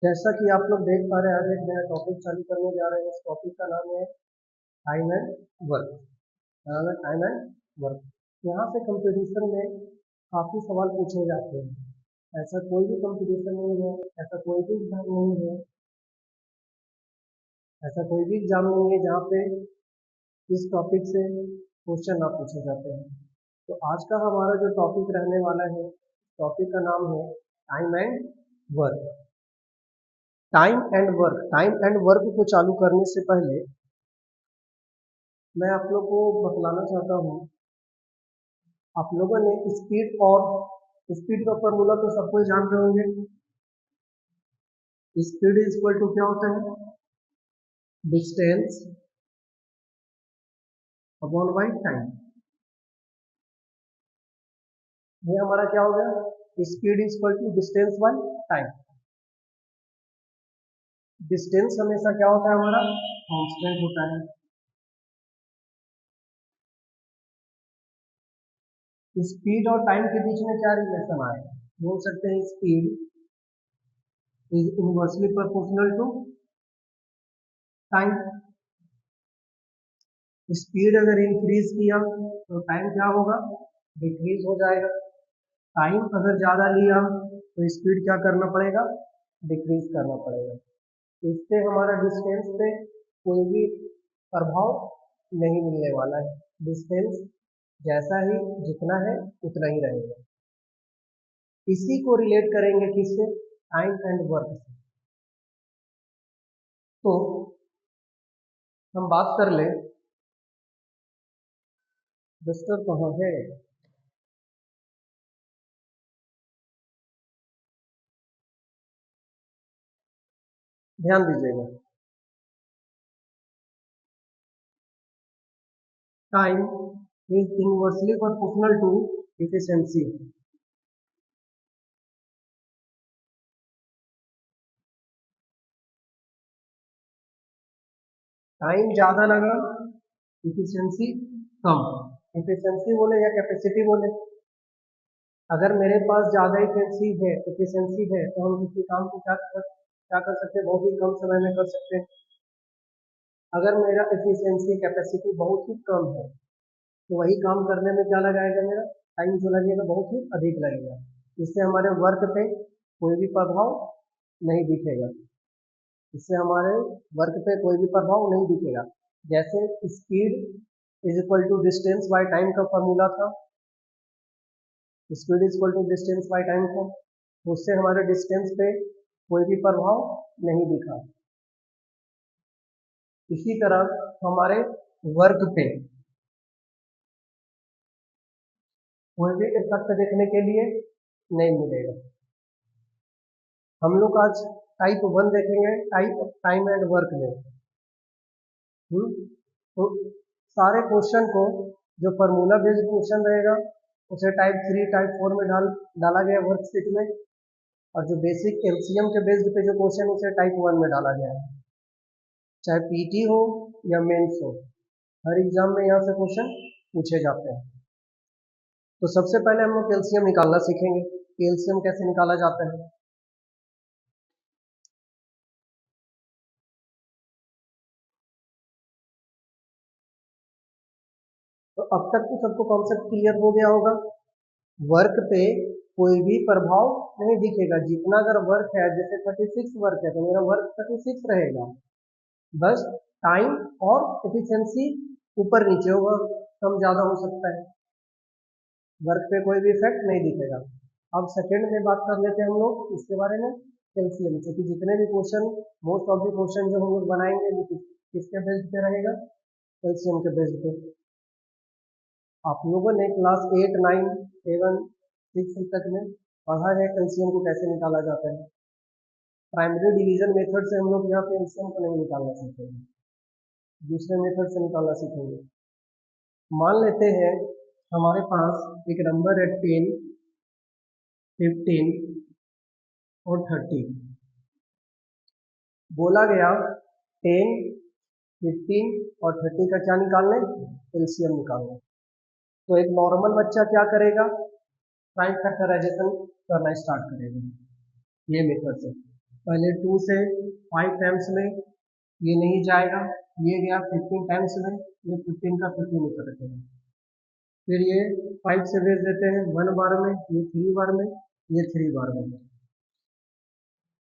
जैसा कि आप लोग देख पा रहे हैं, आज एक नया टॉपिक चालू करने जा रहे हैं। इस टॉपिक का नाम है टाइम एंड वर्क। नाम है टाइम एंड वर्क। यहाँ से कंपटीशन में काफ़ी सवाल पूछे जाते हैं। ऐसा कोई भी कंपटीशन नहीं है, ऐसा कोई भी एग्जाम नहीं है, ऐसा कोई भी एग्जाम नहीं है जहाँ पे इस टॉपिक से क्वेश्चन ना पूछे जाते हैं। तो आज का हमारा जो टॉपिक रहने वाला है, टॉपिक का नाम है time and work. Time and work को चालू करने से पहले मैं आप लोग को बतलाना चाहता हूँ। आप लोगों ने स्पीड का फॉर्मूला तो सब कोई जान रहे होंगे। स्पीड इज इक्वल टू क्या होता है? Distance upon by time. ये हमारा क्या हो गया? Speed is equal to distance by time. Distance हमेशा क्या होता है? हमारा कांस्टेंट होता है। स्पीड और टाइम के बीच में क्या रिलेशन आए? बोल सकते हैं speed is inversely proportional to time. Speed अगर इंक्रीज किया तो टाइम क्या होगा? डिक्रीज हो जाएगा। टाइम अगर ज़्यादा लिया तो स्पीड क्या करना पड़ेगा? डिक्रीज करना पड़ेगा। इससे हमारा डिस्टेंस पे कोई भी प्रभाव नहीं मिलने वाला है। डिस्टेंस जैसा ही जितना है उतना ही रहेगा। इसी को रिलेट करेंगे किससे? टाइम एंड वर्क से। तो हम बात कर ले, डस्टर कहाँ है? ध्यान दीजिएगा। Time is inversely proportional to efficiency. Time ज्यादा लगा, एफिशिएंसी कम। एफिशिएंसी बोले या कैपेसिटी बोले, अगर मेरे पास ज्यादा एफिशिएंसी है तो हम किसी काम को क्या कर सकते हैं? बहुत ही कम समय में कर सकते हैं। अगर मेरा एफिशिएंसी कैपेसिटी बहुत ही कम है तो वही काम करने में क्या लगाएगा? मेरा टाइम जो लगेगा बहुत ही अधिक लगेगा। इससे हमारे वर्क पे कोई भी प्रभाव नहीं दिखेगा। इससे हमारे वर्क पे कोई भी प्रभाव नहीं दिखेगा। जैसे speed is equal to distance by time का फॉर्मूला था, speed is equal to distance by time था, उससे हमारे डिस्टेंस पे कोई भी प्रभाव नहीं दिखा। इसी तरह हमारे वर्क पे कोई भी इफेक्ट देखने के लिए नहीं मिलेगा। हम लोग आज टाइप 1 देखेंगे, टाइम एंड वर्क में। तो सारे क्वेश्चन को, जो फार्मूला बेस्ड क्वेश्चन रहेगा उसे टाइप 3 टाइप 4 में डाला गया वर्कशीट में, और जो बेसिक एलसीएम के बेस्ड पे जो क्वेश्चन उसे टाइप 1 में डाला गया है। चाहे पीटी हो या मेंस हो, हर एग्जाम में यहाँ से क्वेश्चन पूछे जाते हैं। तो सबसे पहले हम लोग एलसीएम निकालना सीखेंगे। एलसीएम कैसे निकाला जाता है? तो अब तक तो सबको कॉन्सेप्ट क्लियर हो गया होगा। वर्क पे कोई भी प्रभाव नहीं दिखेगा। जितना अगर वर्क है, जैसे 36 वर्क है तो मेरा वर्क 36 रहेगा। बस टाइम और एफिशिएंसी ऊपर नीचे होगा, कम ज़्यादा हो सकता है। वर्क पे कोई भी इफेक्ट नहीं दिखेगा। अब सेकंड में बात कर लेते हैं हम लोग इसके बारे में, एलसीएम। क्योंकि जितने भी question, most of the question जो हम लोग बनाएंगे वो किसके बेस्ड पे रहेगा? एलसीएम के बेस्ड पे। आप लोगों ने क्लास 8, 9, 7, 6 तक में पढ़ा है एलसीएम को कैसे निकाला जाता है। प्राइमरी डिवीजन मेथड से हम लोग यहाँ पे एलसीएम को नहीं निकालना सीखेंगे, दूसरे मेथड से निकालना सीखेंगे। मान लेते हैं हमारे पास एक नंबर है 10, 15 और 30। बोला गया 10, 15 और 30 का क्या निकालना है? एलसीएम निकालना है। तो एक नॉर्मल बच्चा क्या करेगा, प्राइम फैक्टराइजेशन करना स्टार्ट करेगा ये मेथड से। पहले 2 से 5 टाइम्स में ये नहीं जाएगा, ये गया 15 टाइम्स में, ये 15 का 15 ऊपर रखेगा। फिर ये 5 से भेज देते हैं 1 बार में, ये 3 बार में, ये 3 बार में।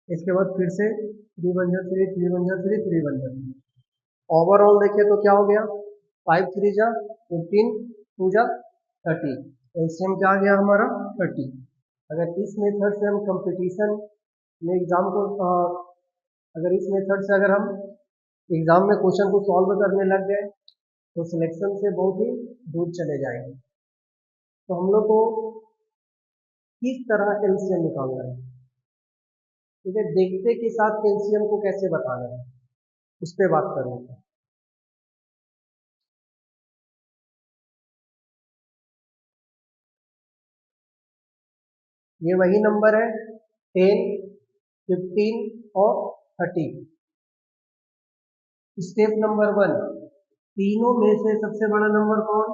इसके बाद फिर से 3 बन जा 3, 3 बन जा 3, 3 बन जा 3। ओवरऑल देखें तो क्या हो गया, 5 3 जा 15, 2 जा 30, एलसीएम क्या आ गया हमारा 30। अगर इस मेथड से हम कंपटीशन में एग्जाम को अगर इस मेथड से अगर हम एग्जाम में क्वेश्चन को सॉल्व करने लग गए तो सिलेक्शन से बहुत ही दूर चले जाएंगे। तो हम लोग को किस तरह एलसीएम निकालना है, ठीक है, देखते के साथ एलसीएम को कैसे बताना है उस पर बात कर लेते हैं। ये वही नंबर है 10, 15 और 30। स्टेप नंबर 1, तीनों में से सबसे बड़ा नंबर कौन,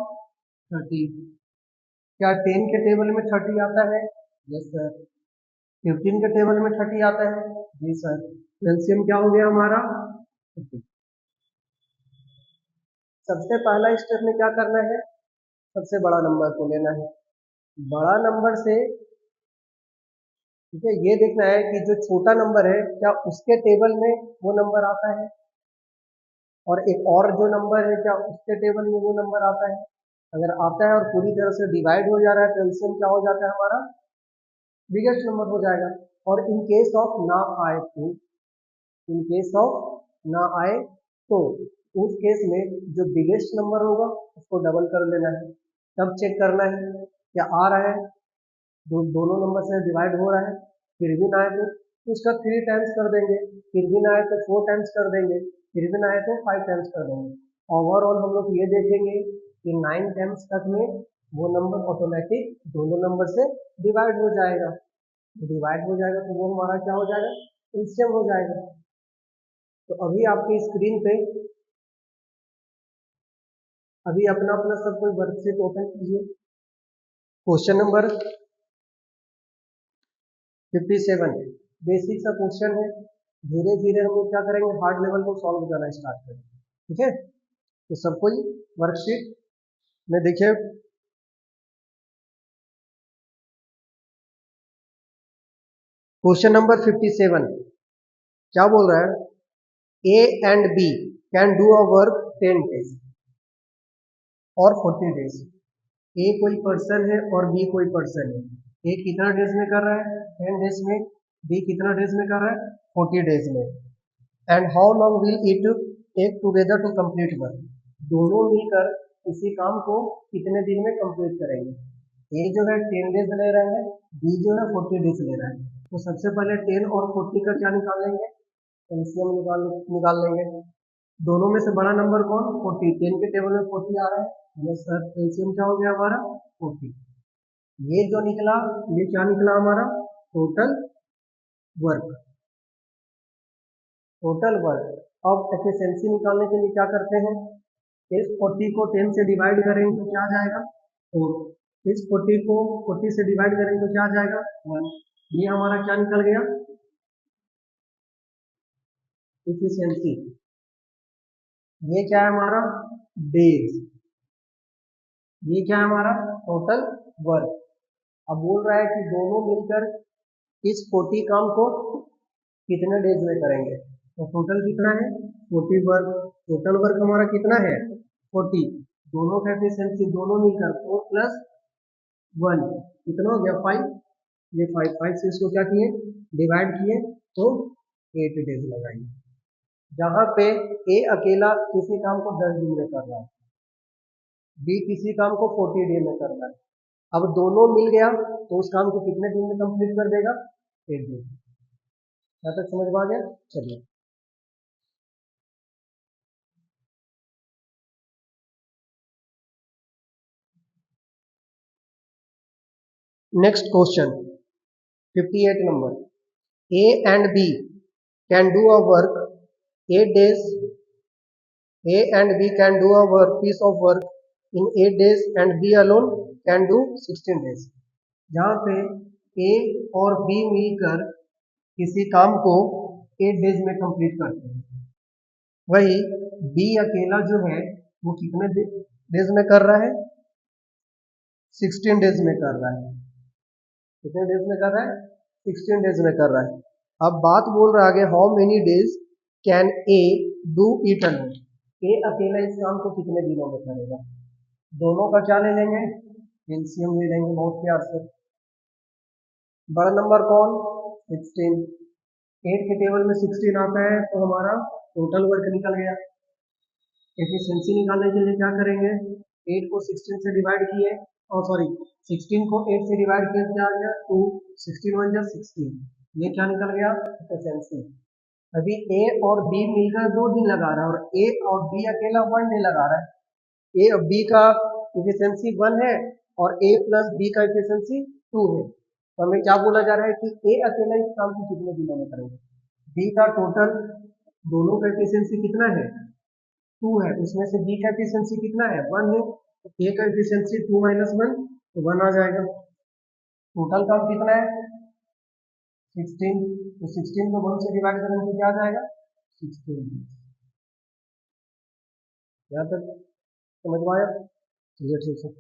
30। क्या 10 के टेबल में 30 आता है, यस सर। 15 के टेबल में 30 आता है, जी सर। एलसीएम क्या हो गया हमारा 30। सबसे पहला स्टेप में क्या करना है, सबसे बड़ा नंबर को लेना है। बड़ा नंबर से, ठीक है, ये देखना है कि जो छोटा नंबर है क्या उसके टेबल में वो नंबर आता है, और एक और जो नंबर है क्या उसके टेबल में वो नंबर आता है। अगर आता है और पूरी तरह से डिवाइड हो जा रहा है तो एलसीएम क्या हो जाता है हमारा बिगेस्ट नंबर हो जाएगा। और इन केस ऑफ ना आए तो, इन केस ऑफ ना आए तो उस केस में जो बिगेस्ट नंबर होगा उसको डबल कर लेना है। तब चेक करना है क्या आ रहा है, दोनों नंबर से डिवाइड हो रहा है, फिर भी ना आए तो उसका 3 टाइम्स कर देंगे, फिर भी ना आए तो 4 टाइम्स कर देंगे, फिर भी ना आए तो 5 टाइम्स कर देंगे। ओवरऑल हम लोग ये देखेंगे कि 9 टाइम्स तक में वो नंबर ऑटोमेटिक दोनों नंबर से डिवाइड हो जाएगा। डिवाइड हो जाएगा तो वो हमारा क्या हो जाएगा, एलसीएम हो जाएगा। तो अभी आपकी स्क्रीन पे अभी अपना अपना सब कोई वर्कशीट ओपन कीजिए। क्वेश्चन नंबर 57 बेसिक सा क्वेश्चन है, धीरे धीरे हम लोग क्या करेंगे हार्ड लेवल को सॉल्व करना स्टार्ट करेंगे, ठीक है। तो सब कोई वर्कशीट में देखिए, क्वेश्चन नंबर 57 क्या बोल रहा है, A and B can do a work 10 days और 40 डेज। ए कोई पर्सन है और बी कोई पर्सन है। ए कितना डेज में कर रहा है 10 डेज में, बी कितना डेज में कर रहा है 40 डेज में। And how long will it take together to complete work, दोनों मिलकर किसी काम को कितने दिन में कंप्लीट करेंगे। ए जो है 10 डेज ले रहा है, बी जो है 40 डेज ले रहा है। तो सबसे पहले 10 और 40 का क्या निकालेंगे, एलसीएम निकाल लेंगे। दोनों में से बड़ा नंबर कौन 40, 10 के टेबल में 40 आ रहा है, यस सर। एलसीएम क्या हो गया हमारा 40। ये जो निकला ये क्या निकला हमारा टोटल वर्क, टोटल वर्क। अब एफिशिएंसी निकालने के लिए क्या करते हैं, इस 40 को 10 से डिवाइड करेंगे तो क्या आ जाएगा 4, इस 40 को 40 से डिवाइड करेंगे तो क्या आ जाएगा 1। ये हमारा क्या निकल गया एफिशिएंसी। ये क्या है हमारा डेज, ये क्या है हमारा टोटल वर्क। अब बोल रहा है कि दोनों मिलकर इस 40 काम को कितने डेज में करेंगे, तो टोटल कितना है 40 वर्क। टोटल वर्क हमारा कितना है 40, दोनों का एफिशिएंसी दोनों मिलकर 4 प्लस 1 कितना हो गया 5। ये 5 से इसको क्या किए डिवाइड किए तो 8 डेज लगाएंगे। जहां पे ए अकेला किसी काम को 10 दिन में कर रहा है, बी किसी काम को 40 डे में करना है। अब दोनों मिल गया तो उस काम को कितने दिन में कंप्लीट कर देगा 8 दिन। यहाँ तक समझ में आ गया, चलिए next question 58 number, A and B can do a work 8 days, A and B can do a work piece of work in 8 days and B alone can do 16 days। जहाँ पे A और B मिलकर किसी काम को 8 days में complete करते हैं, वही B अकेला जो है वो कितने डेज में कर रहा है? 16 डेज में कर रहा है। कितने डेज में कर रहा है? 16 डेज में कर रहा है। अब बात बोल रहा है how many days can A do it alone. A अकेला इस काम को कितने दिनों में करेगा? दोनों का क्या ले लेंगे? एलसीएम ले लेंगे बहुत प्यार से। बड़ा नंबर कौन? 16। 8 के टेबल में 16 आता है तो हमारा टोटल वर्क निकल गया। एफिशिएंसी निकालने के लिए क्या करेंगे? 8 को 16 से डिवाइड किए, और सॉरी 16 को 8 से डिवाइड किए, क्या आ गया? 2। 16 1 जा 16, ये क्या निकल गया? एफिशिएंसी। अभी ए और बी मिलकर 2 दिन लगा रहा है और ए और बी अकेला 1 डे लगा रहा है। ए और बी का एफिशिएंसी 1 है और ए प्लस बी का एफिशिएंसी 2 है। तो हमें क्या बोला जा रहा है कि ए अकेला इस काम को कितने दिनों में करेगा? बी का टोटल दोनों का एफिशिएंसी कितना है? 2 है, उसमें से बी का एफिशिएंसी कितना है? 1 है, तो ए का एफिशिएंसी 2 - 1 तो 1 आ जाएगा। टोटल काम कितना है? 16। तो 16 को 1 से डिवाइड करेंगे तो क्या आ जाएगा? 16। यहाँ तक समझ में आया? चलिए ठीक है।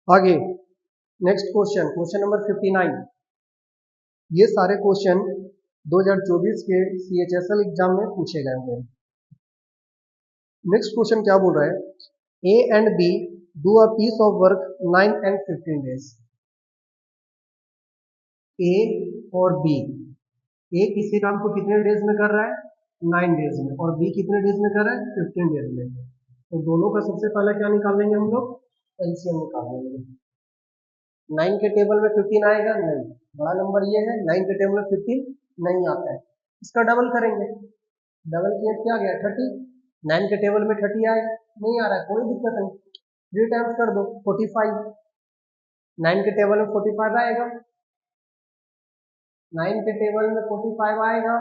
आगे नेक्स्ट क्वेश्चन, क्वेश्चन नंबर 59। ये सारे क्वेश्चन 2024 के CHSL एग्जाम में पूछे गए हुए हैं। नेक्स्ट क्वेश्चन क्या बोल रहा है? A and B do a piece of work 9 and 15 days। A और बी, ए किसी काम को कितने डेज में कर रहा है? 9 डेज में, और बी कितने डेज में कर रहा है? 15 डेज में। तो दोनों का सबसे पहले क्या निकाल लेंगे हम लोग? एलसीएम निकाल लेंगे। 9 के टेबल में 15 आएगा? नहीं। बड़ा नंबर ये है, 9 के टेबल में 15 नहीं आता है, इसका डबल करेंगे। डबल किया क्या गया? 30। 9 के टेबल में 30 आएगा? नहीं आ रहा है, कोई दिक्कत नहीं, 3 टाइम्स कर दो 45। 9 के टेबल में 45 आएगा? 9 के टेबल में 45 आएगा?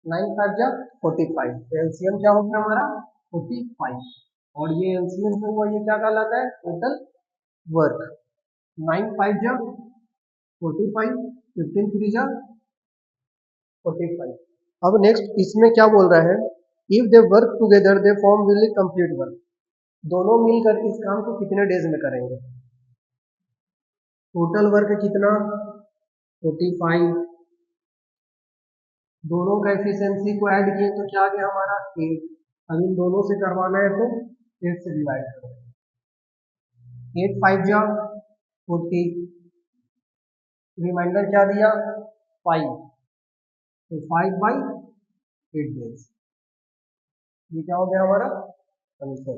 9 5 जा 45, तो एलसीएम क्या हो गया हमारा? 45। और ये एलसीएम जो हुआ ये क्या कहलाता है? Total work. 9 5 जा 45, 15 3 जा 45। अब नेक्स्ट इसमें क्या बोल रहा है? If they work together they form will complete work. दोनों मिलकर इस काम को कितने डेज में करेंगे? टोटल वर्क कितना? 45। दोनों का एफिशिएंसी को ऐड किए तो क्या आ गया हमारा? 8। अब इन दोनों से करवाना है तो 8 से डिवाइड करो। 8 5 जा 40, रिमाइंडर क्या दिया? 5, तो 5/8 डेज। ये क्या हो गया हमारा? आंसर।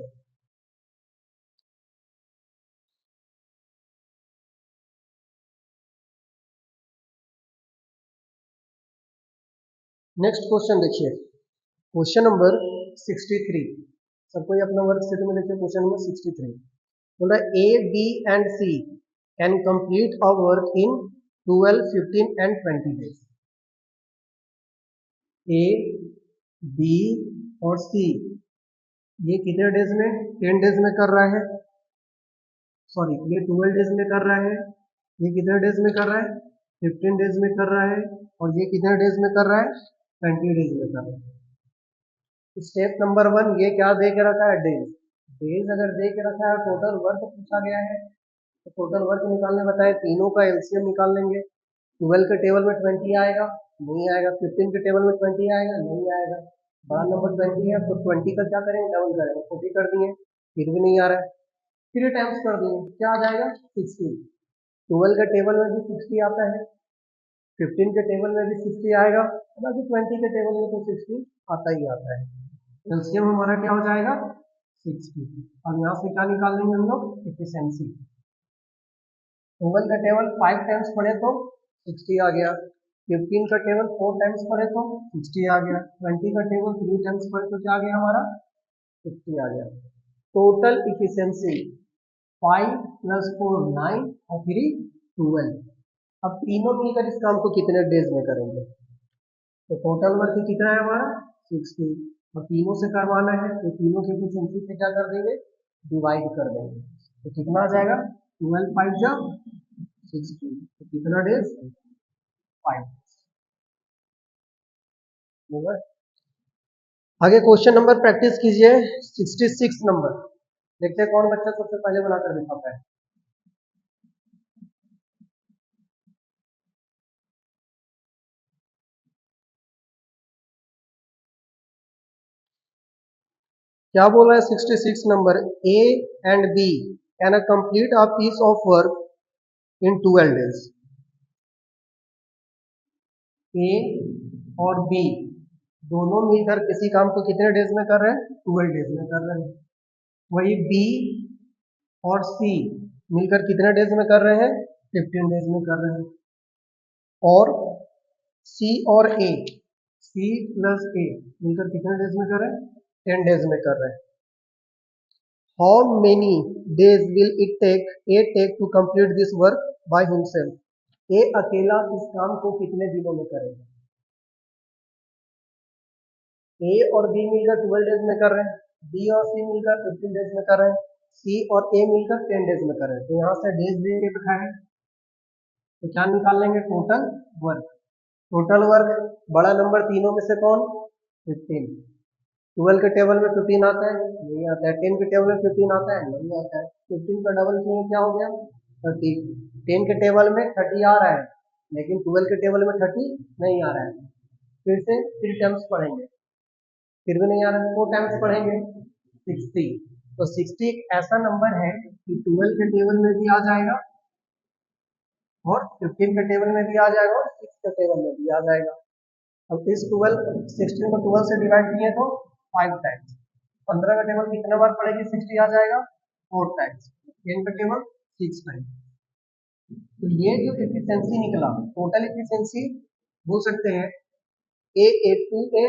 नेक्स्ट क्वेश्चन देखिए, क्वेश्चन नंबर 63। सब कोई अपना वर्क सेट में देखिए, क्वेश्चन नंबर 63 बोल रहा है A B and C can complete a work in 12 15 and 20 days। A B और सी ये कितने डेज में? 10 डेज में कर रहा है, सॉरी ये 12 डेज में कर रहा है, ये कितने डेज में कर रहा है? 15 डेज में कर रहा है, और ये कितने डेज में कर रहा है? 20 डेज में कर रहा है। स्टेप नंबर 1 ये क्या दे के रखा है? डेज। डेज अगर दे के रखा है, टोटल वर्क पूछा गया है, तो टोटल वर्क निकालने बताए, तीनों का एलसीएम निकाल लेंगे। 12 के टेबल में 20 आएगा? नहीं आएगा। 15 के टेबल में 20 आएगा? नहीं आएगा। बड़ा नंबर 20 है तो 20 का क्या करेंगे? डबल करेंगे। 40 कर दिए, फिर भी नहीं आ रहा है, 3 टाइम्स कर दिए, क्या आ जाएगा? 60। 12 के टेबल में भी 60 आता है, 15 के टेबल में भी 60 आएगा, बाकी 20 के टेबल में तो 60 आता ही आता है। एलसीएम हमारा क्या हो जाएगा? 60। अब यहाँ से क्या निकाल लेंगे हम लोग? एफिशिएंसी। 12 का टेबल 5 टाइम्स पढ़े तो 60 आ गया, 15 का टेबल 4 टाइम्स पढ़े तो 60 आ गया, 20 का टेबल 3 टाइम्स पढ़े तो क्या आ गया हमारा? 60 आ गया। टोटल इफिशियंसी 5 + 4 9 और 3 12। अब तीनों मिलकर इस काम को कितने डेज में करेंगे? तो टोटल वर्क कितना है हमारा 60, और तीनों से करवाना है तो तीनों के एफिशिएंसी से क्या कर देंगे, डिवाइड कर देंगे। तो कितना आ जाएगा 12 5 जा 60, तो कितना डेज 5 होगा। आगे क्वेश्चन नंबर प्रैक्टिस कीजिए 66 नंबर, देखते हैं कौन बच्चा सबसे पहले बनाकर दिखाता है। क्या बोला है 66 number, A and B can complete a piece of work in 12 days. A और बी दोनों मिलकर किसी काम को कितने डेज में कर रहे हैं, 12 डेज में कर रहे हैं। वही बी और सी मिलकर कितने डेज में कर रहे हैं, 15 डेज में कर रहे हैं। और सी और ए, सी प्लस ए मिलकर कितने डेज में कर रहे हैं, 10 डेज में कर रहे हैं। How many days will it take A take to complete this work by himself? A अकेला इस काम को कितने दिनों में करेगा? ए और बी मिलकर 12 डेज में कर रहे हैं, बी और सी मिलकर 15 डेज में कर रहे हैं, सी और ए मिलकर 10 डेज में कर रहे हैं। तो यहाँ से डेज दे के रखा है, तो क्या निकाल लेंगे, टोटल वर्क। टोटल वर्क बड़ा नंबर तीनों में से कौन, 15। 12 के टेबल में 15 आता है, नहीं आता है। 10 के टेबल में 15 आता है, नहीं आता है। 15 का डबल किए क्या हो गया 30। 10 के टेबल में 30 आ रहा है, लेकिन 12 के टेबल में 30 नहीं आ रहा है। फिर से 3 टाइम्स पढ़ेंगे, फिर भी नहीं आ रहा है, 4 टाइम्स पढ़ेंगे 60। तो 60 एक ऐसा नंबर है कि 12 के टेबल में भी आ जाएगा और 15 के टेबल में भी आ जाएगा और 6 के टेबल में भी आ जाएगा। अब इस 16 को 12 से डिवाइड किए तो 5 टाइम्स। 15 का टेबल कितने बार पढ़ेगी 60 आ जाएगा 4 टाइम्स। 10 का टेबल 6 टाइम्स। तो ये जो एफिशिएंसी निकला, टोटल एफिशिएंसी बोल सकते हैं A2A,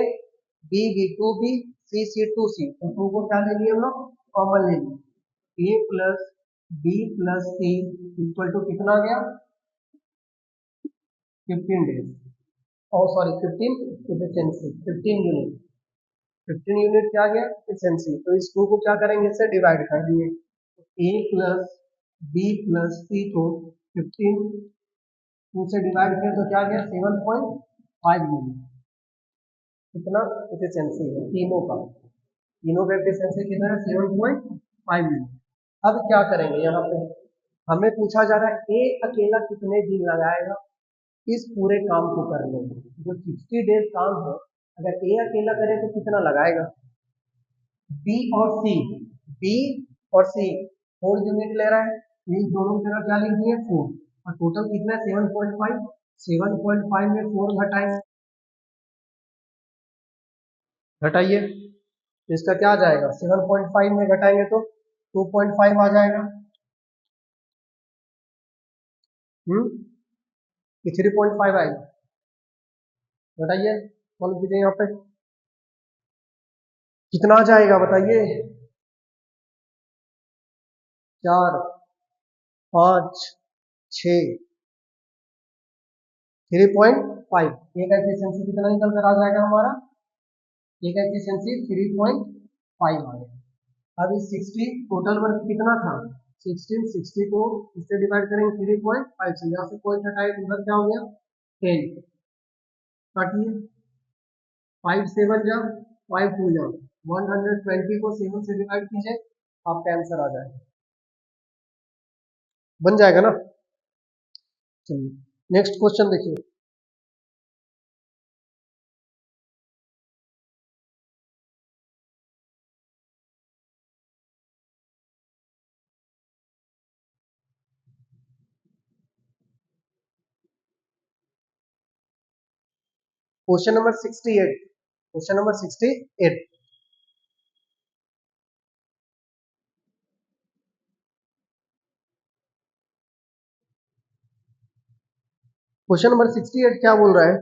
B2B, C2C। तो 2 को क्या ले लिए हम लोग, कॉमन ले लिए। A plus B plus C equal to कितना आ गया 15 डेज, और सॉरी 15 एफिशिएंसी 15 यूनिट। 15 यूनिट क्या गया एफिशिएंसी। तो इस 2 को क्या करेंगे, इससे डिवाइड कर देंगे। A plus B plus C को 15 2 से डिवाइड किया तो क्या गया 7.5 यूनिट। कितना एफिशिएंसी है तीनों का, तीनों का एफिशिएंसी कितना है 7.5 यूनिट। अब क्या करेंगे, यहाँ पे हमें पूछा जा रहा है ए अकेला कितने दिन लगाएगा इस पूरे काम को करने में। जो 60 डेज काम है, अगर ए अकेला करे तो कितना लगाएगा। बी और सी, बी और सी 4 यूनिट ले रहा है, इन दोनों की जगह क्या लिख दिए 4, और टोटल कितना है 7.5। 7.5 में 4 घटाइए, तो इसका क्या आ जाएगा 7.5 में घटाएंगे तो 2.5 आ जाएगा। कि 3.5 आएगा, बताइए कौन कीजिए यहाँ पे कितना आ जाएगा बताइए। 4 5 6 3.5, एक एफिशिएंसी कितना निकल कर आ जाएगा हमारा, एक एफिशिएंसी 3.5 आ गया। अब इस 60 टोटल वर्क कितना था 16, 60 को इससे डिवाइड करेंगे 3.5 से, यहाँ से पॉइंट हटाए तो उधर क्या हो गया 10, काटिए 5 7 जा 5 2 जा 120 को 7 से डिवाइड कीजिए, आपका आंसर आ जाएगा, बन जाएगा ना। चलिए नेक्स्ट क्वेश्चन देखिए। Question number 68, question number 68। Question number 68 क्या बोल रहा है,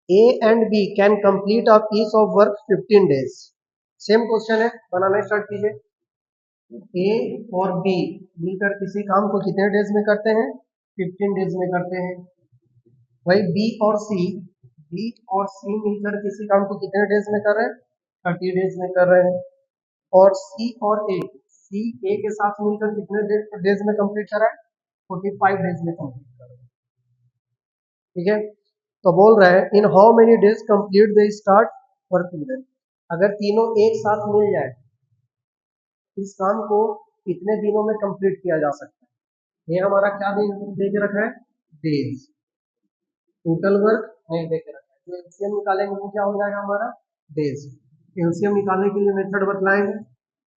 A and B can complete a piece of work 15 days. Same question है, बनाना स्टार्ट कीजिए। ए और बी मिलकर किसी काम को कितने डेज में करते हैं 15 डेज में करते हैं। वही बी और सी मिलकर किसी काम को कितने डेज में कर रहे हैं? 30 डेज में कर रहे हैं। और सी ए के साथ मिलकर कितने डेज में कंप्लीट कर रहा है? 45 डेज में कंप्लीट कर रहा है। ठीक है, तो बोल रहा है in how many days complete they start work together. अगर तीनों एक साथ मिल जाए इस काम को कितने दिनों में कंप्लीट किया जा सकता है? ये हमारा क्या दे के रखा है? डेज। टोटल वर्क नहीं दे के रखा है। जो एलसीएम निकालेंगे वो क्या हो जाएगा हमारा? डेज। एलसीएम निकालने के लिए मेथड बतलाएंगे।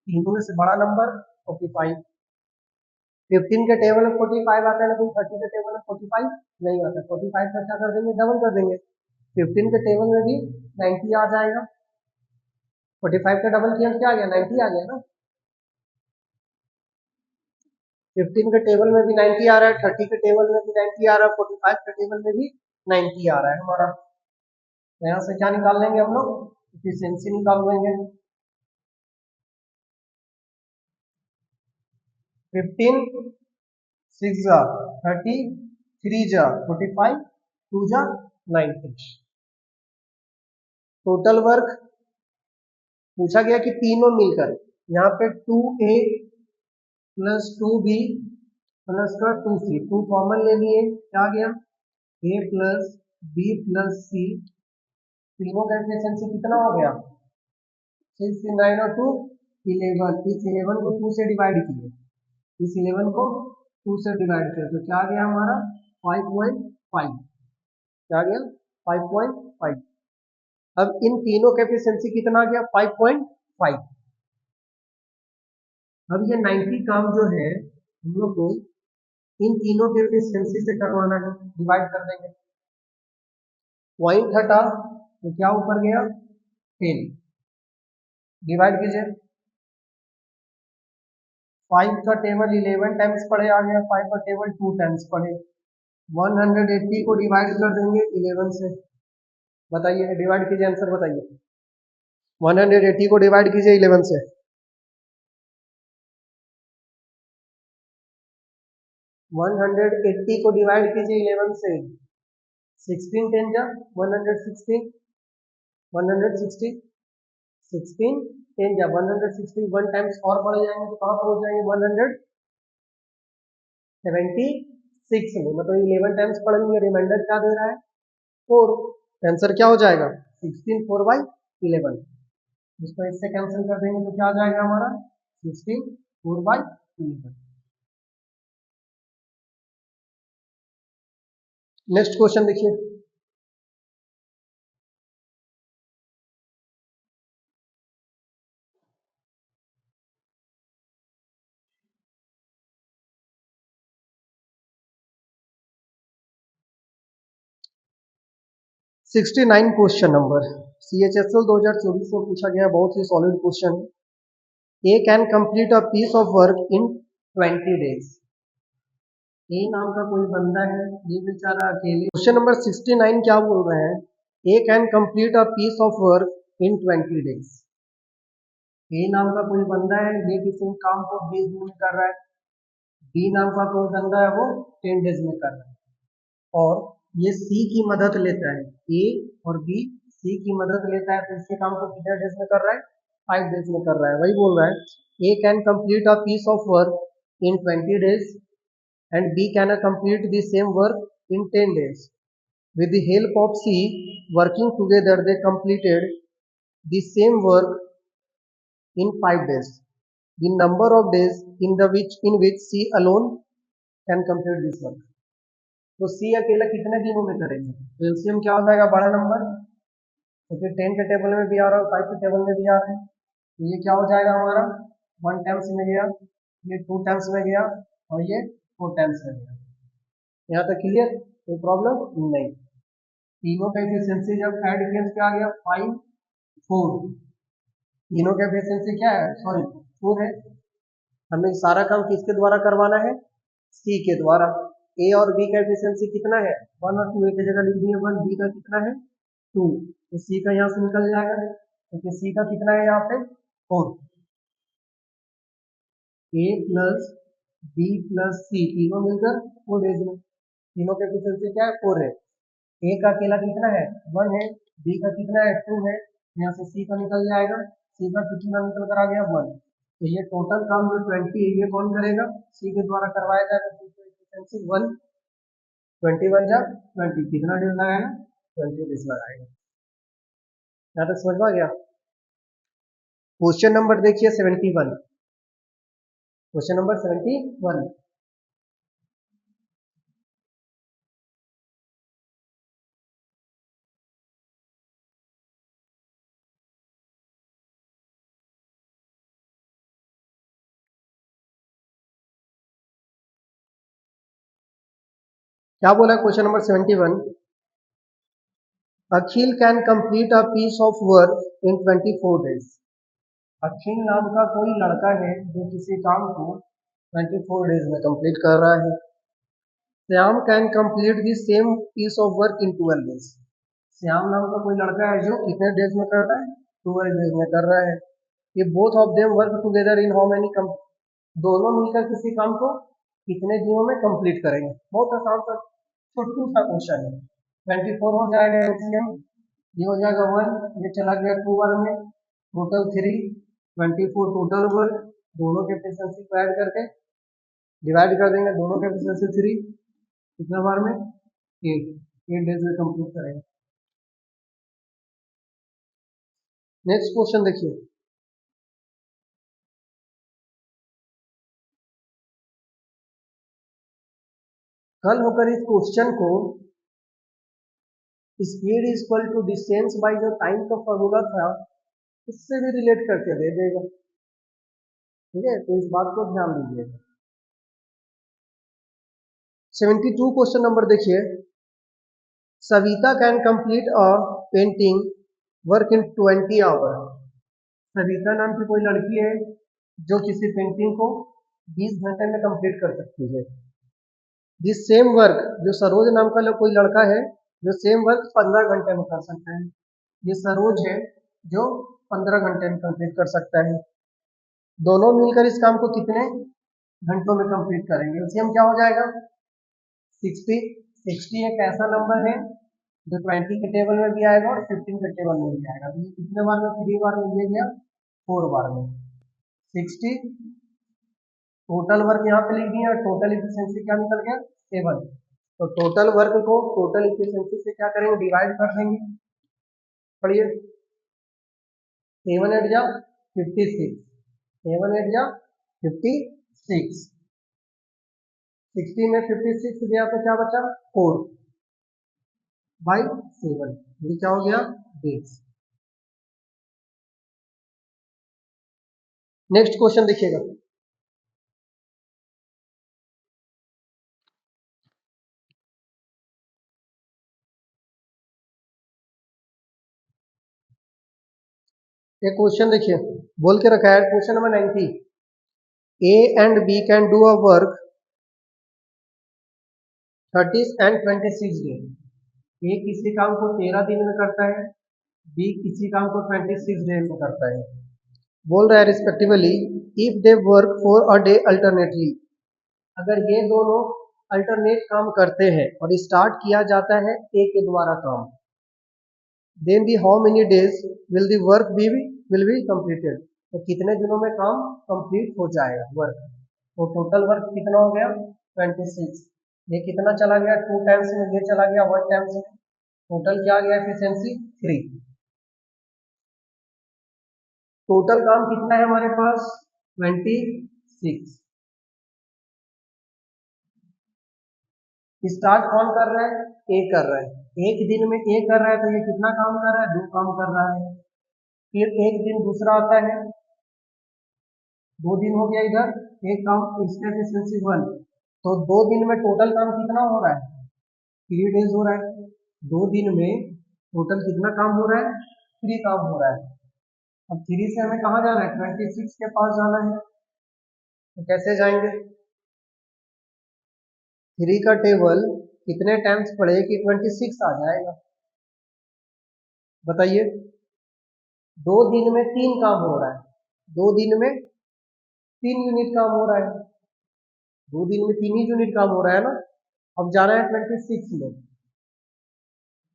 तीनों में से बड़ा नंबर 45। 15 के टेबल में 45 आता है, लेकिन 30 के टेबल में 45 नहीं आता। 45 का क्या कर देंगे? डबल कर देंगे। 15 के टेबल में भी 90 आ जाएगा। 45 का डबल किया क्या आ गया? 90 आ गया ना। 15 के टेबल में भी 90 आ रहा है, 30 के टेबल में भी 90 आ रहा है, 45 के टेबल में भी 90 आ रहा है हमारा। यहाँ से क्या निकाल लेंगे हम लोग? एफिशिएंसी निकाल लेंगे। 15 6 जा 30, 3 जा 45, 2 जा 90। टोटल वर्क पूछा गया कि तीनों मिलकर, यहाँ पे 2a प्लस 2b प्लस का 2c, 2 कॉमन ले लिए, क्या गया? a plus b plus c, तीनों का एफिशिएंसी कितना हो गया? 6 9 और 2 11। इस 11 को 2 से डिवाइड किए, इस 11 को 2 से डिवाइड किया तो क्या गया हमारा? 5.5। क्या गया? 5.5। अब इन तीनों का एफिशिएंसी कितना आ गया? 5.5। अब ये 90 काम जो है हम लोग को इन तीनों के एफिशिएंसी से करवाना है, डिवाइड कर देंगे। पॉइंट हटा तो क्या ऊपर गया? 10। डिवाइड कीजिए। 5 का टेबल 11 टाइम्स पढ़े आ गया, 5 का टेबल 2 टाइम्स पढ़े। 180 को डिवाइड कर देंगे 11 से। बताइए, डिवाइड कीजिए, आंसर बताइए। 180 को डिवाइड कीजिए 11 से। 180 को डिवाइड कीजिए 11 से। 16 10 जा 160, 160, 16 10 जा 160, 1 टाइम्स और बढ़ जाएंगे तो कहाँ पहुंच जाएंगे? 176 में। मतलब 11 टाइम्स पढ़ेंगे, रिमाइंडर क्या दे रहा है? 4। आंसर क्या हो जाएगा? 16 4/11। इसको इससे कैंसिल कर देंगे तो क्या आ जाएगा हमारा? 16 4/11। नेक्स्ट क्वेश्चन देखिए। सिक्सटी 69 क्वेश्चन नंबर CHSL 2024 में पूछा गया, बहुत ही solid question. A can complete a piece of work in 20 days. A नाम का कोई बंदा है, ये बेचारा अकेले। क्वेश्चन नंबर 69 क्या बोल रहे हैं? A can complete a piece of work in 20 days. A नाम का कोई बंदा है, ये किसी काम को 20 दिन में कर रहा है। बी नाम का कोई बंदा है, वो 10 डेज में कर रहा है। और ये सी की मदद लेता है, ए और बी सी की मदद लेता है, तो इसके काम को कितने डेज में कर रहा है? 5 डेज में कर रहा है। वही बोल रहा है A can complete a piece of work in 20 days and B can complete the same work in 10 days. With the help of C, working together, they completed the same work in 5 days. The number of days in which C alone can complete this work. तो C अकेला कितने दिनों में करेगा? तो LCM क्या हो जाएगा? बड़ा नंबर। तो फिर 10 के टेबल में भी आ रहा है, 5 के टेबल में भी आ रहा है, तो ये क्या हो जाएगा हमारा? 1 टाइम्स में गया, ये 2 टाइम्स में गया और ये 4 टाइम्स में गया। यहाँ तक क्लियर? कोई प्रॉब्लम नहीं। तीनों का एफिशिएंसी जब ऐड किया तो क्या आ गया? 5 4। तीनों का एफिशिएंसी क्या है? सॉरी 4 है। हमें सारा काम किसके द्वारा करवाना है? सी के द्वारा। ए और बी का एफिशिएंसी कितना है? 1 और 2। ए की जगह लिख दिए 1, बी का कितना है? 2। तो सी का यहाँ से निकल जाएगा, क्योंकि सी का कितना है यहाँ पे? 4। ए प्लस बी प्लस सी तीनों मिलकर 4 डेज में। तीनों के एफिशिएंसी क्या है 4 है। ए का अकेला कितना है 1 है, बी का कितना है 2 है, यहाँ से सी का निकल जाएगा, सी का कितना निकल कर आ गया 1। तो ये टोटल काम जो 20 है ये कौन करेगा, सी के द्वारा करवाया जाएगा। तो एफिशिएंसी 1 21 जा 20 कितना डेज लगाएगा 20 डेज लगाएगा। यहाँ तक समझ में आ गया। क्वेश्चन नंबर देखिए 71, क्वेश्चन नंबर 71, क्या बोला question number 71, Akhil can complete a piece of work in 24 days. Akhil नाम का कोई लड़का है जो किसी काम को 24 डेज में कंप्लीट कर रहा है। Shyam can complete the same piece of work in 12 days. Shyam नाम का कोई लड़का है जो कितने डेज में कर रहा है 12 डेज में कर रहा है। ये both of them work together in how many, दोनों मिलकर किसी काम को कितने दिनों में कंप्लीट करेंगे। बहुत आसान सा छोटू सा क्वेश्चन है। 24 हो जाएगा एलसीएम, ये हो जाएगा 1, ये चला गया 2 बार में, टोटल 3, 24 टोटल वर्क, दोनों के एफिशिएंसी को ऐड करके डिवाइड कर देंगे, दोनों के एफिशिएंसी 3 कितने बार में 8 डेज में कंप्लीट करेंगे। नेक्स्ट क्वेश्चन देखिए, कल होकर इस क्वेश्चन को speed is equal to distance by जो टाइम का फॉर्मूला था उससे भी रिलेट करके दे देगा। ठीक है, तो इस बात को ध्यान दीजिएगा। 72 क्वेश्चन नंबर देखिए, Savita can complete a painting work in 20 hour. Savita नाम की कोई लड़की है जो किसी पेंटिंग को 20 घंटे में कंप्लीट कर सकती है। दिस सेम वर्क, जो सरोज नाम का कोई लड़का है जो सेम वर्क 15 घंटे में कर सकता है। ये सरोज है जो 15 घंटे में कंप्लीट कर सकता है। दोनों मिलकर इस काम को कितने घंटों में कंप्लीट करेंगे। एलसीएम क्या हो जाएगा 60। 60 एक ऐसा नंबर है जो 20 के टेबल में भी आएगा और 15 के टेबल में भी आएगा। तो ये कितने बार में 3 बार में दिया गया 4 बार में 60। टोटल वर्क यहाँ पे लिख दिया, टोटल इफिशियंसी क्या निकल गया 7। तो टोटल वर्क को टोटल इफिशियंसी से क्या करेंगे डिवाइड कर देंगे। पढ़िए 7 8 जा 56, 7 8 जा 56, 60 में 56 गया तो क्या बचा 4 बाई 7, ये क्या हो गया डेज। नेक्स्ट क्वेश्चन देखिएगा, एक क्वेश्चन देखिए बोल के रखा है question number 90, A and B can do a work 30 and 26 day. A किसी काम को 13 दिन में करता है, बी किसी काम को 26 डे में करता है। बोल रहा है respectively if they work for a day alternately, अगर ये दोनों अल्टरनेट काम करते हैं और स्टार्ट किया जाता है ए के द्वारा काम, then the how many days will the work be will be completed, तो कितने दिनों में काम कंप्लीट हो जाएगा वर्क। तो टोटल वर्क कितना हो गया 26, ये कितना चला गया 2 टाइम्स में, ये चला गया 1 टाइम्स में, टोटल क्या आ गया एफिशिएंसी 3। टोटल काम कितना है हमारे पास 26। स्टार्ट कौन कर रहा है ए कर रहा है, एक दिन में ए कर रहा है तो ये कितना काम कर रहा है 2 काम कर रहा है। फिर एक दिन दूसरा आता है, 2 दिन हो गया इधर, एक काम इसका एफिशिएंसी 1, तो 2 दिन में टोटल काम कितना हो रहा है 3 डेज हो रहा है। 2 दिन में टोटल कितना काम हो रहा है 3 काम हो रहा है। अब 3 से हमें कहाँ जाना है 26 के पास जाना है, तो कैसे जाएंगे 3 का टेबल कितने टाइम्स पढ़े कि 26 आ जाएगा बताइए। 2 दिन में 3 काम हो रहा है, 2 दिन में 3 यूनिट काम हो रहा है, 2 दिन में 3 ही यूनिट काम हो रहा है ना, अब जा रहा है 26 में,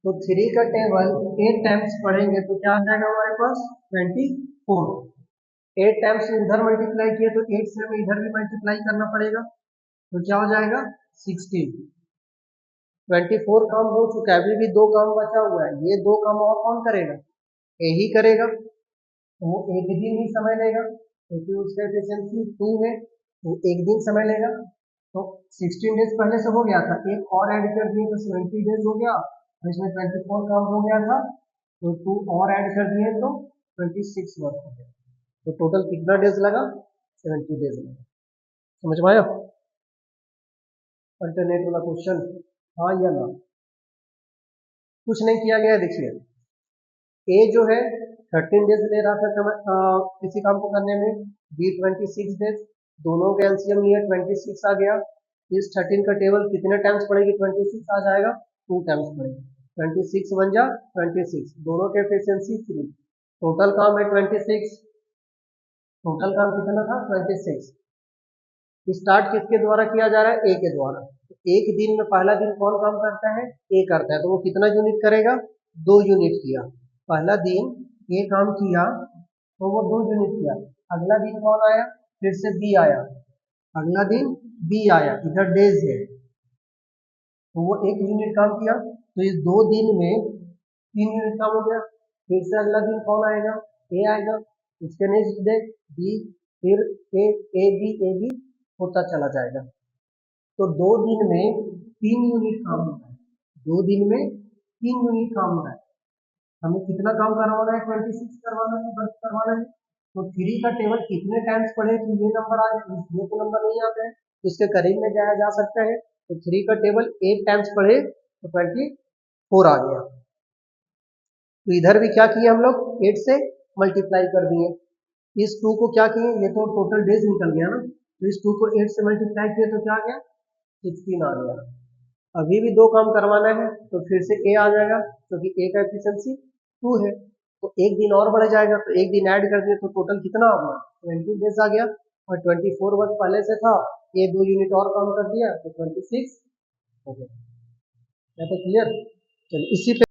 तो 3 का टेबल 8 टाइम्स पढ़ेंगे तो क्या आ जाएगा हमारे पास 24। 8 टाइम्स उधर मल्टीप्लाई किए तो 8 से हमें इधर भी मल्टीप्लाई करना पड़ेगा, तो क्या हो जाएगा 16। 24 काम हो चुका है, अभी भी 2 काम बचा हुआ है, ये 2 काम और कौन करेगा, यही करेगा, तो वो एक दिन ही समय लेगा क्योंकि उसका एफिशिएंसी 2 है, तो एक दिन समय लेगा। तो 16 डेज पहले से हो गया था, एक और ऐड कर दिए तो 70 डेज हो गया, और इसमें 24 काम हो गया था, तो 2 और ऐड कर दिए तो 26 वर्क हो गया, तो टोटल कितना डेज लगा 70 डेज लगा। समझ में आया अल्टरनेट वाला क्वेश्चन, हाँ या ना। कुछ नहीं किया गया, देखिए ए जो है 13 डेज ले रहा था किसी काम को करने में, बी 26 डेज, दोनों के एलसीएम लिया 26 आ गया। इस 13 का टेबल कितने टाइम्स पड़ेगी 26 आ जाएगा, 2 टाइम्स पड़ेगी, 26 बन जा 26, दोनों के एफिशिएंसी 3, टोटल काम है 26, टोटल काम कितना था 26। स्टार्ट किसके द्वारा किया जा रहा है, ए के द्वारा, तो एक दिन में पहला दिन कौन काम करता है, ए करता है, तो वो कितना यूनिट करेगा 2 यूनिट किया, पहला दिन ए काम किया तो वो 2 यूनिट किया, अगला दिन कौन आया, फिर से बी आया, अगला दिन बी आया, इधर डेज है, तो वो 1 यूनिट काम किया, तो इस 2 दिन में 3 यूनिट काम हो गया, फिर से अगला दिन कौन आएगा, ए आएगा, उसके नेक्स्ट डे बी, फिर ए बी होता चला जाएगा, तो 2 दिन में 3 यूनिट काम हो रहा है, 2 दिन में 3 यूनिट काम हो रहा है, हमें कितना काम करवाना है 26 करवाना है, वर्क करवाना है, तो 3 का टेबल कितने टाइम्स पढ़े तो ये नंबर आ जाए, ये तो नंबर नहीं आता है, इसके करीब में जाया जा सकता है, तो 3 का टेबल 8 टाइम्स पढ़े तो 24 आ गया, तो इधर भी क्या किए हम लोग 8 से मल्टीप्लाई कर दिए, इस 2 को क्या किए, ये तो टोटल डेज निकल गया ना, तो इस 2 को 8 से मल्टीप्लाई किए तो क्या आ गया 16 आ गया। अभी भी 2 काम करवाना है तो फिर से ए आ जाएगा क्योंकि ए का एफिशिएंसी 2 है, तो एक दिन और बढ़ जाएगा, तो एक दिन ऐड कर दिए तो टोटल कितना होगा 20 डेज आ गया, और 24 वर्क पहले से था, ये 2 यूनिट और काम कर दिया तो 26 हो गया। क्या तो क्लियर, चलिए इसी पे